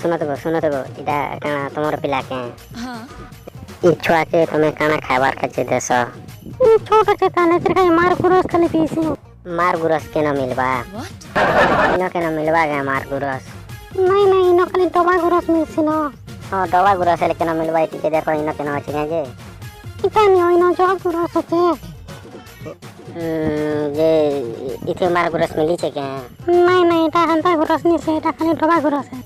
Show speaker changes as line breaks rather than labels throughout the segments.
सुनो तो इटा काना तुमर पिला के
हां
ई छुआ के तुमे काना खाबार खचे देस
ई छोटा के काने तेरे मार गुरस खाली पीसी
मार गुरस के न मिलबा
व्हाट
इनो के न मिलबा के मार गुरस
नहीं नहीं इनो खाली दवा गुरस मिलसी न
हां दवा गुरस ले के न मिलबा टी के देखो इनो के न अछि जे
इता नहीं इनो जो गुरस छे
जे इथे मार गुरस मिली छे के
नहीं नहीं इता हंता गुरस नहीं से इता खाली दवा गुरस है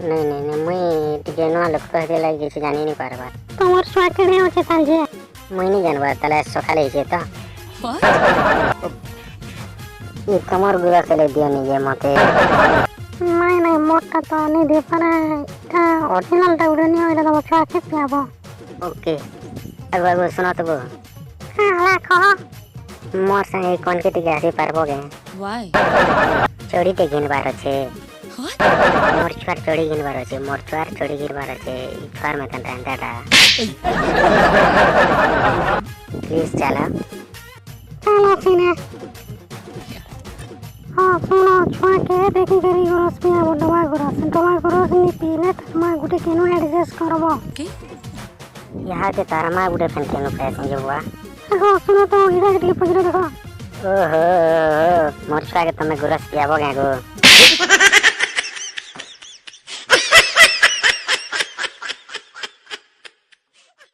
नहीं मुई टिके न लोक कह दे लागी से जानि नहीं पारबा
तोमर स्वाकेड़े होचे तालजे
मुई नहीं जानबा तले सकाले छे त
व्हाट
ई कमर गुरस ले दियो नहीं जे मते
नहीं मोटा तो नहीं दे पारे इता ओरिजिनल ता उड़े नहीं होइला तो स्वाके पियाबो
ओके अगवा सुनो तो
हाला कह
मोर संगे कोन के टिके आसी पारबो के
व्हाई
चोरी ते गिनबार छे
व्हाट
मोर छुआर चोरी गिनबार छे मोर छुआर चोरी गिनबार छे ई छुआर में कन रहता प्लीज चला
चलो सीने हाँ सुनो छुआ के देखी करी गुरस पियाबो दवा गुरस नहीं पीले तो मां गुटे केनो एडजस्ट करबो
ओके
यहाँ के तारमा गुटे फन केनो पैसे जो हुआ
हाँ सुनो तो इधर के पकड़ो देखो
ओहो मोर छुआ के तमे गुरस पियाबो गो